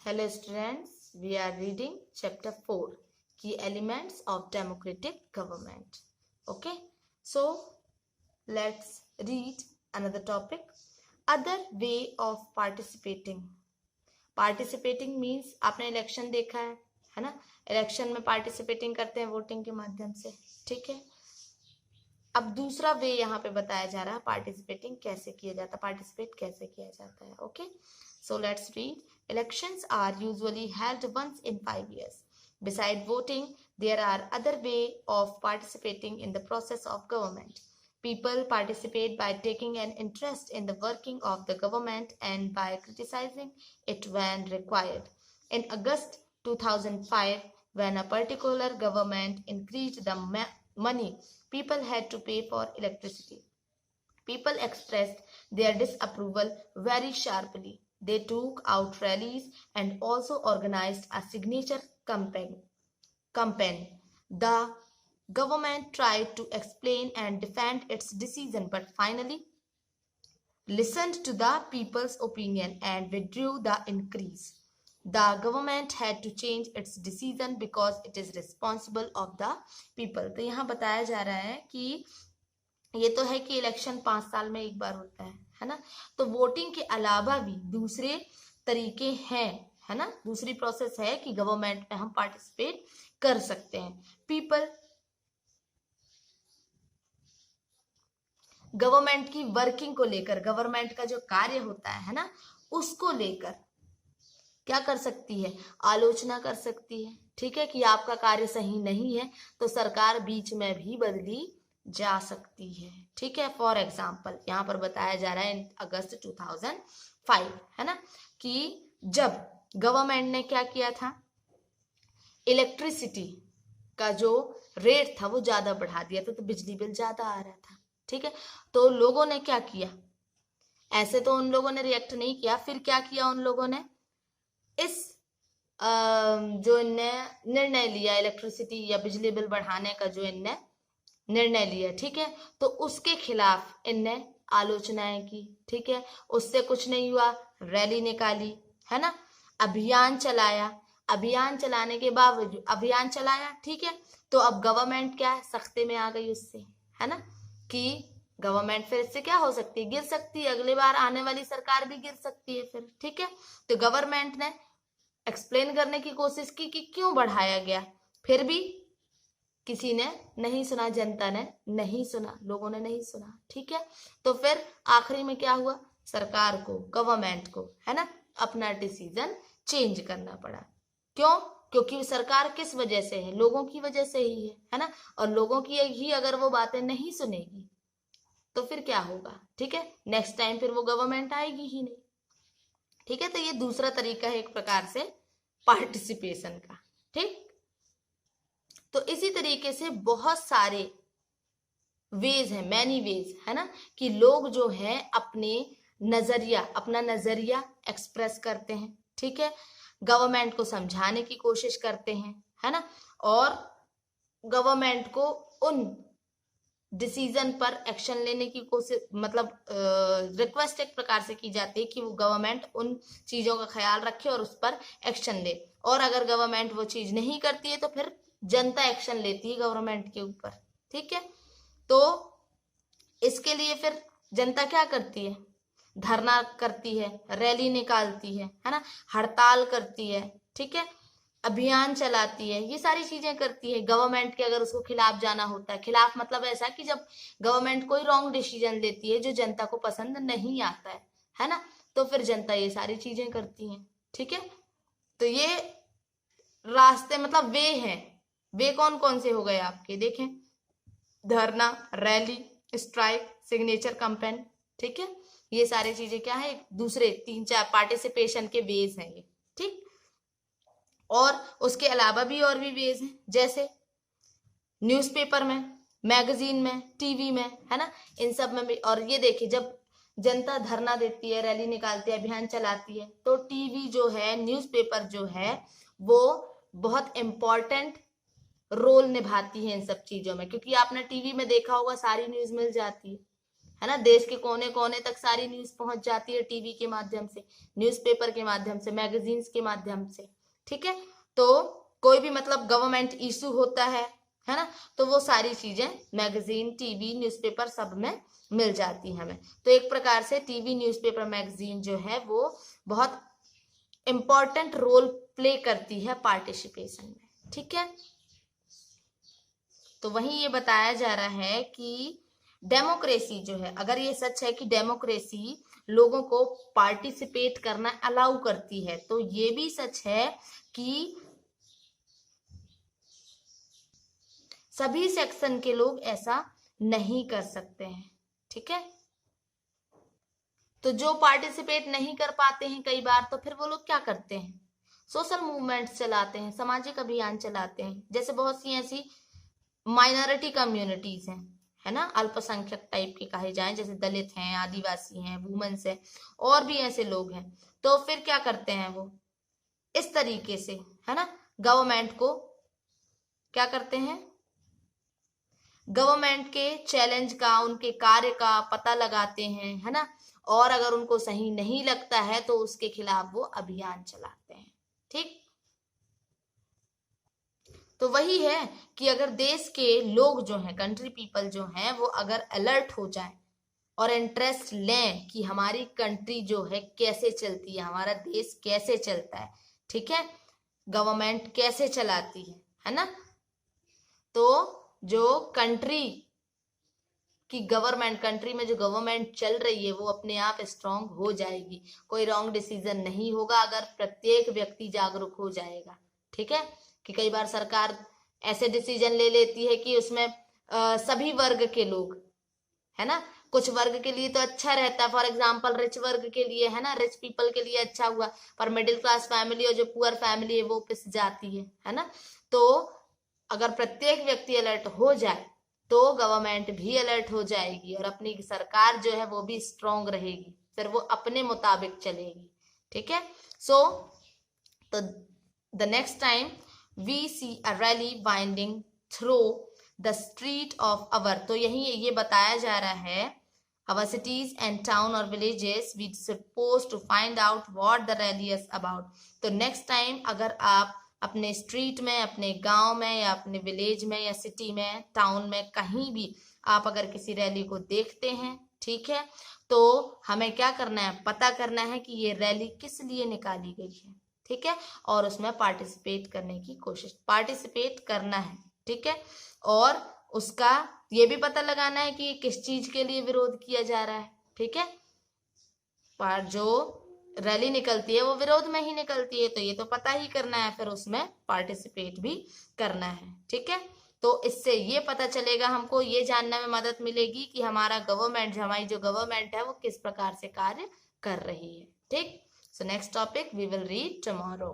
Hello students, we are reading chapter 4, Key Elements of Democratic Government. Okay, so let's read another topic. Other way of participating. Participating means आपने election देखा है ना? Election में participating करते हैं voting के माध्यम से, ठीक है। अब दूसरा वे यहाँ पे बताया जा रहा है पार्टिसिपेटिंग कैसे किया जाता है, पार्टिसिपेट कैसे किया जाता है। Okay, so let's read. Elections are usually held once in 5 years. Besides voting, there are other way of participating in the process of government. People participate by taking an interest in the working of the government and by criticizing it when required. In August 2005, when a particular government increased the money people had to pay for electricity, people expressed their disapproval very sharply. They took out rallies and also organized a signature campaign. The government tried to explain and defend its decision, but finally listened to the people's opinion and withdrew the increase. The government had to change its decision because it is responsible of the people. तो यहाँ बताया जा रहा है कि ये तो है कि इलेक्शन 5 साल में एक बार होता है ना। तो वोटिंग के अलावा भी दूसरे तरीके हैं, है ना, दूसरी प्रोसेस है कि गवर्नमेंट में हम पार्टिसिपेट कर सकते हैं। पीपल गवर्नमेंट की वर्किंग को लेकर, गवर्नमेंट का जो कार्य होता है ना, उसको लेकर क्या कर सकती है, आलोचना कर सकती है। ठीक है, कि आपका कार्य सही नहीं है तो सरकार बीच में भी बदली जा सकती है। ठीक है, फॉर एग्जाम्पल यहाँ पर बताया जा रहा है अगस्त 2005, है ना, कि जब गवर्नमेंट ने क्या किया था, इलेक्ट्रिसिटी का जो रेट था वो ज्यादा बढ़ा दिया था, तो बिजली बिल ज्यादा आ रहा था। ठीक है, तो लोगों ने क्या किया, ऐसे तो उन लोगों ने रिएक्ट नहीं किया, फिर क्या किया उन लोगों ने, इस जो इनने निर्णय लिया इलेक्ट्रिसिटी या बिजली बिल बढ़ाने का जो इनने निर्णय लिया, ठीक है, तो उसके खिलाफ इनने आलोचनाएं की। ठीक है, उससे कुछ नहीं हुआ, रैली निकाली, है ना, अभियान चलाया, अभियान चलाने के बावजूद अभियान चलाया, ठीक है, तो अब गवर्नमेंट क्या है, सख्ते में आ गई उससे, है ना, कि गवर्नमेंट फिर इससे क्या हो सकती है, गिर सकती है, अगली बार आने वाली सरकार भी गिर सकती है फिर। ठीक है, तो गवर्नमेंट ने एक्सप्लेन करने की कोशिश की कि क्यों बढ़ाया गया, फिर भी किसी ने नहीं सुना, जनता ने नहीं सुना, लोगों ने नहीं सुना। ठीक है, तो फिर आखिरी में क्या हुआ, सरकार को, गवर्नमेंट को, है ना, अपना डिसीजन चेंज करना पड़ा। क्यों, क्योंकि सरकार किस वजह से है, लोगों की वजह से ही है ना, और लोगों की ही अगर वो बातें नहीं सुनेगी तो फिर क्या होगा। ठीक है, नेक्स्ट टाइम फिर वो गवर्नमेंट आएगी ही नहीं। ठीक है, तो ये दूसरा तरीका है एक प्रकार से पार्टिसिपेशन का। ठीक, तो इसी तरीके से बहुत सारे वेज हैं, मैनी वेज, है ना, कि लोग जो है अपना नजरिया एक्सप्रेस करते हैं। ठीक है, गवर्नमेंट को समझाने की कोशिश करते हैं, है ना, और गवर्नमेंट को उन डिसीजन पर एक्शन लेने की कोशिश, मतलब रिक्वेस्ट एक प्रकार से की जाती है कि वो गवर्नमेंट उन चीजों का ख्याल रखे और उस पर एक्शन ले, और अगर गवर्नमेंट वो चीज नहीं करती है तो फिर जनता एक्शन लेती है गवर्नमेंट के ऊपर। ठीक है, तो इसके लिए फिर जनता क्या करती है, धरना करती है, रैली निकालती है ना, हड़ताल करती है, ठीक है, अभियान चलाती है, ये सारी चीजें करती है। गवर्नमेंट के अगर उसको खिलाफ जाना होता है, खिलाफ मतलब ऐसा कि जब गवर्नमेंट कोई रॉन्ग डिसीजन लेती है जो जनता को पसंद नहीं आता है ना, तो फिर जनता ये सारी चीजें करती है। ठीक है, तो ये रास्ते, मतलब वे हैं। वे कौन कौन से हो गए आपके, देखें, धरना, रैली, स्ट्राइक, सिग्नेचर कैंपेन। ठीक है, ये सारी चीजें क्या है, दूसरे 3-4 पार्टिसिपेशन के वेज हैं ये। ठीक, और उसके अलावा भी और भी वेज हैं, जैसे न्यूज़पेपर में, मैगजीन में, टीवी में, है ना, इन सब में भी। और ये देखिए, जब जनता धरना देती है, रैली निकालती है, अभियान चलाती है, तो टीवी जो है, न्यूज़पेपर जो है, वो बहुत इंपॉर्टेंट रोल निभाती है इन सब चीजों में, क्योंकि आपने टीवी में देखा होगा सारी न्यूज मिल जाती है ना। देश के कोने कोने तक सारी न्यूज पहुंच जाती है टीवी के माध्यम से, न्यूज़पेपर के माध्यम से, मैगजीन्स के माध्यम से, ठीक है। तो कोई भी मतलब गवर्नमेंट इशू होता है ना, तो वो सारी चीजें मैगजीन, टीवी, न्यूज़पेपर सब में मिल जाती है हमें। तो एक प्रकार से टीवी, न्यूज़पेपर, मैगजीन जो है वो बहुत इंपॉर्टेंट रोल प्ले करती है पार्टिसिपेशन में, ठीक है। तो वही ये बताया जा रहा है कि डेमोक्रेसी जो है, अगर ये सच है कि डेमोक्रेसी लोगों को पार्टिसिपेट करना अलाउ करती है, तो ये भी सच है कि सभी सेक्शन के लोग ऐसा नहीं कर सकते हैं, ठीक है। तो जो पार्टिसिपेट नहीं कर पाते हैं कई बार, तो फिर वो लोग क्या करते हैं, सोशल मूवमेंट्स चलाते हैं, सामाजिक अभियान चलाते हैं। जैसे बहुत सी ऐसी माइनॉरिटी कम्युनिटीज हैं, है ना, अल्पसंख्यक टाइप के कहे जाएं, जैसे दलित हैं, आदिवासी हैं, वुमेन्स हैं, और भी ऐसे लोग हैं। तो फिर क्या करते हैं वो इस तरीके से, है ना, गवर्नमेंट को क्या करते हैं, गवर्नमेंट के चैलेंज का, उनके कार्य का पता लगाते हैं, है ना, और अगर उनको सही नहीं लगता है तो उसके खिलाफ वो अभियान चलाते हैं, ठीक। तो वही है कि अगर देश के लोग जो हैं, कंट्री पीपल जो हैं, वो अगर अलर्ट हो जाए और इंटरेस्ट लें कि हमारी कंट्री जो है कैसे चलती है, हमारा देश कैसे चलता है, ठीक है, गवर्नमेंट कैसे चलाती है ना, तो जो कंट्री की गवर्नमेंट, कंट्री में जो गवर्नमेंट चल रही है वो अपने आप स्ट्रांग हो जाएगी। कोई रॉन्ग डिसीजन नहीं होगा अगर प्रत्येक व्यक्ति जागरूक हो जाएगा, ठीक है। कि कई बार सरकार ऐसे डिसीजन ले लेती है कि उसमें सभी वर्ग के लोग, है ना, कुछ वर्ग के लिए तो अच्छा रहता है, फॉर एग्जाम्पल रिच वर्ग के लिए, है ना, रिच पीपल के लिए अच्छा हुआ, पर मिडिल क्लास फैमिली और जो पुअर फैमिली है वो पिस जाती है ना। तो अगर प्रत्येक व्यक्ति अलर्ट हो जाए तो गवर्नमेंट भी अलर्ट हो जाएगी और अपनी सरकार जो है वो भी स्ट्रांग रहेगी, फिर वो अपने मुताबिक चलेगी, ठीक है। सो तो the next time we see a rally winding through the street of our, तो यही ये बताया जा रहा है, our cities and town or villages we supposed to find out what the rally is about। तो नेक्स्ट टाइम अगर आप अपने स्ट्रीट में, अपने गांव में, या अपने विलेज में, या सिटी में, टाउन में, कहीं भी आप अगर किसी रैली को देखते हैं, ठीक है, तो हमें क्या करना है, पता करना है कि ये रैली किस लिए निकाली गई है, ठीक है, और उसमें पार्टिसिपेट करने की कोशिश, पार्टिसिपेट करना है, ठीक है। और उसका ये भी पता लगाना है कि किस चीज के लिए विरोध किया जा रहा है, ठीक है। पर जो रैली निकलती है वो विरोध में ही निकलती है, तो ये तो पता ही करना है, फिर उसमें पार्टिसिपेट भी करना है, ठीक है। तो इससे ये पता चलेगा, हमको ये जानने में मदद मिलेगी कि हमारा गवर्नमेंट, हमारी जो गवर्नमेंट है वो किस प्रकार से कार्य कर रही है, ठीक। So next topic we will read tomorrow.